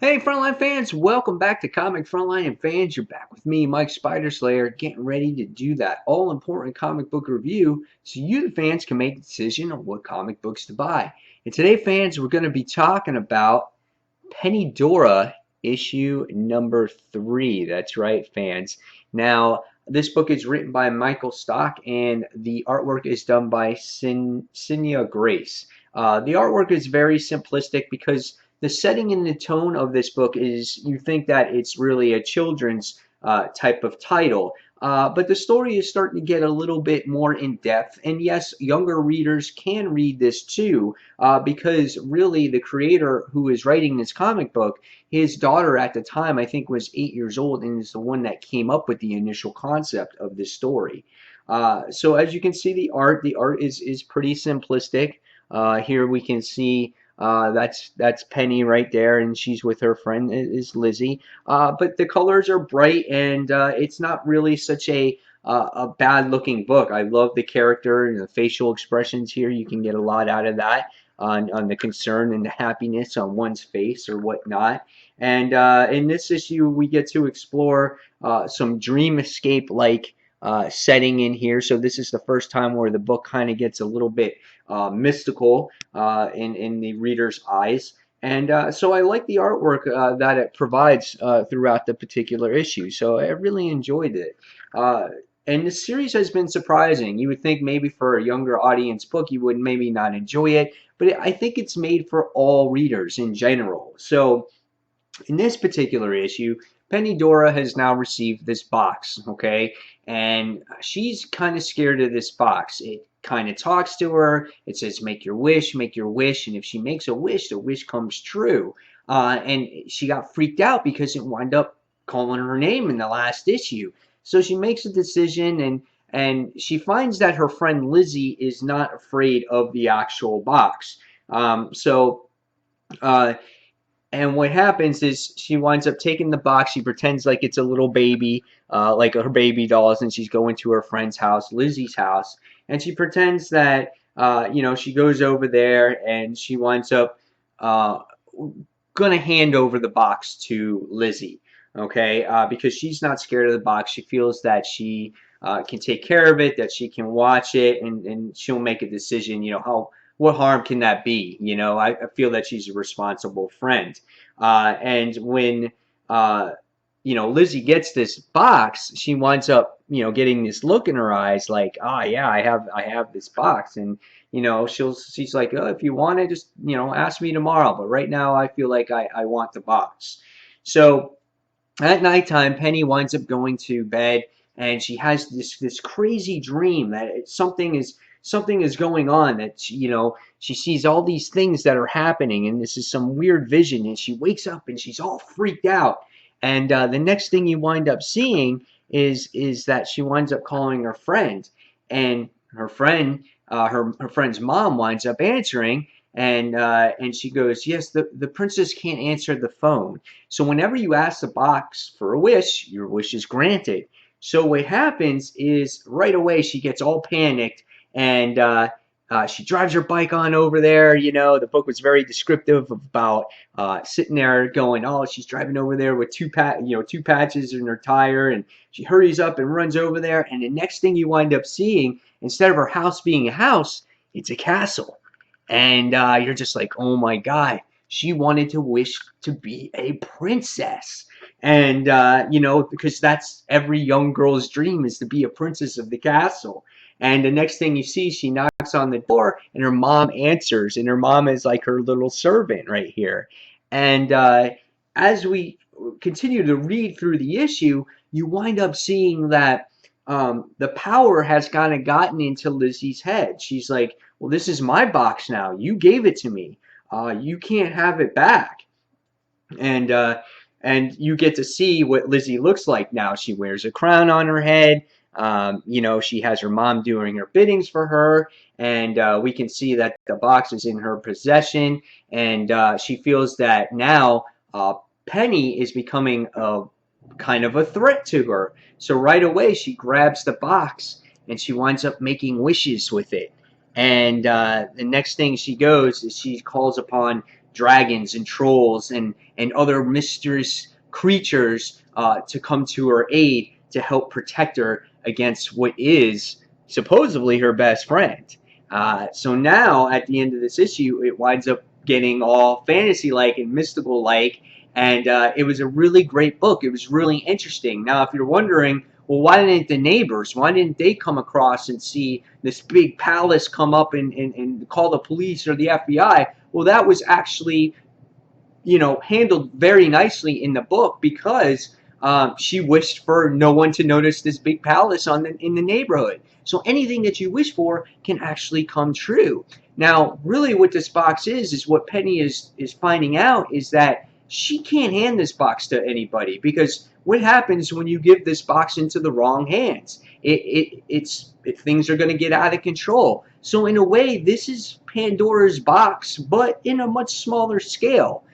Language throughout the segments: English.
Hey, Frontline fans, welcome back to Comic Frontline and fans. You're back with me, Mike Spider Slayer, getting ready to do that all-important comic book review so you, the fans, can make a decision on what comic books to buy. And today, fans, we're going to be talking about Penny Dora issue number 3. That's right, fans. Now, this book is written by Michael Stock, and the artwork is done by Cinia Grace. The artwork is very simplistic because the setting and the tone of this book is you think that it's really a children's type of title. But the story is starting to get a little bit more in depth. And yes, younger readers can read this too, because really the creator who is writing this comic book, his daughter at the time, I think, was 8 years old and is the one that came up with the initial concept of this story. So as you can see, the art is pretty simplistic. Here we can see that's Penny right there, and she's with her friend is Lizzie. But the colors are bright, and it's not really such a bad-looking book. I love the character and the facial expressions here. You can get a lot out of that on the concern and the happiness on one's face or whatnot. And in this issue, we get to explore some dream escape-like setting in here. So this is the first time where the book kind of gets a little bit mystical in the reader's eyes. And so I like the artwork that it provides throughout the particular issue. So I really enjoyed it. And the series has been surprising. You would think maybe for a younger audience book, you would maybe not enjoy it. But I think it's made for all readers in general. So in this particular issue, Penny Dora has now received this box, okay? And she's kind of scared of this box. It kind of talks to her. It says, make your wish, make your wish. And if she makes a wish, the wish comes true. And she got freaked out because it wound up calling her name in the last issue. So she makes a decision, and she finds that her friend Lizzie is not afraid of the actual box. And what happens is she winds up taking the box. She pretends like it's a little baby, like her baby dolls, and she's going to her friend's house, Lizzie's house. And she pretends that, she goes over there and she winds up going to hand over the box to Lizzie, okay? Because she's not scared of the box. She feels that she can take care of it, that she can watch it, and she'll make a decision, what harm can that be? I feel that she's a responsible friend. And when, Lizzie gets this box, she winds up, getting this look in her eyes like, yeah, I have this box. And, she's like, oh, if you want it, just, ask me tomorrow. But right now I feel like I want the box. So at nighttime, Penny winds up going to bed, and she has this crazy dream that something is going on, that she sees all these things that are happening, and this is some weird vision, and she wakes up and she's all freaked out. And the next thing you wind up seeing is that she winds up calling her friend, and her friend's mom winds up answering, and she goes, yes, the princess can't answer the phone. So whenever you ask the box for a wish, your wish is granted. So what happens is right away she gets all panicked, and she drives her bike on over there. The book was very descriptive about sitting there going, oh, she's driving over there with two patches in her tire, and she hurries up and runs over there. And the next thing you wind up seeing, instead of her house being a house, it's a castle. And you're just like, oh my God, she wanted to wish to be a princess. And, because that's every young girl's dream, is to be a princess of the castle. And the next thing you see, she knocks on the door, and her mom answers, and her mom is like her little servant right here. And as we continue to read through the issue, you wind up seeing that the power has kind of gotten into Lizzie's head. She's like, well, this is my box now. You gave it to me. You can't have it back. And you get to see what Lizzie looks like now. She wears a crown on her head. She has her mom doing her biddings for her, and we can see that the box is in her possession, and she feels that now Penny is becoming a kind of a threat to her. So right away she grabs the box and she winds up making wishes with it. And the next thing she goes is she calls upon dragons and trolls and other mysterious creatures to come to her aid to help protect her against what is supposedly her best friend. So now, at the end of this issue, it winds up getting all fantasy-like and mystical-like, and it was a really great book. It was really interesting. Now, if you're wondering, well, why didn't the neighbors, why didn't they come across and see this big palace come up and call the police or the FBI? Well, that was actually, handled very nicely in the book because she wished for no one to notice this big palace in the neighborhood. So anything that you wish for can actually come true. Now, really what this box is what Penny is finding out is that she can't hand this box to anybody, because what happens when you give this box into the wrong hands? Things are going to get out of control. So in a way, this is Pandora's box, but in a much smaller scale.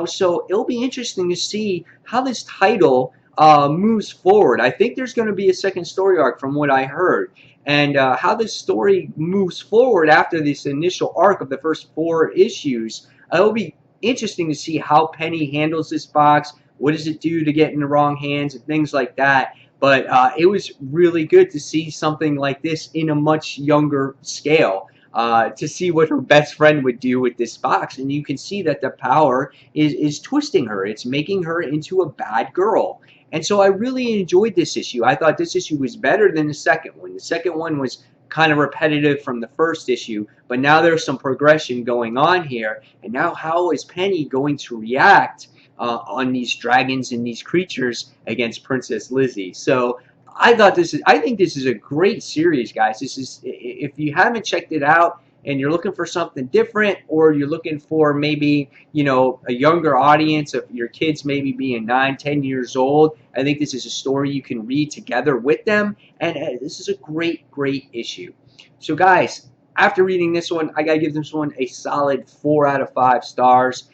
So it'll be interesting to see how this title moves forward. I think there's going to be a second story arc from what I heard, and how this story moves forward after this initial arc of the first 4 issues. It'll be interesting to see how Penny handles this box. What does it do to get in the wrong hands and things like that. But it was really good to see something like this in a much younger scale. To see what her best friend would do with this box, and you can see that the power is twisting her. It's making her into a bad girl. And so I really enjoyed this issue. I thought this issue was better than the second one. The second one was kind of repetitive from the first issue, but now there's some progression going on here. And now how is Penny going to react on these dragons and these creatures against Princess Lizzie? So I think this is a great series, guys. If you haven't checked it out and you're looking for something different, or you're looking for maybe, a younger audience of your kids maybe being 9, 10 years old, I think this is a story you can read together with them, and this is a great, great issue. So guys, after reading this one, I gotta give this one a solid 4 out of 5 stars.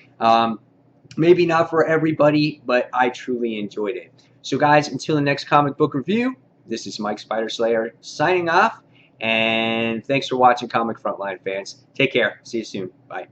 Maybe not for everybody, but I truly enjoyed it. So guys, until the next comic book review, this is Mike Spider Slayer signing off, and thanks for watching, Comic Frontline fans. Take care. See you soon. Bye.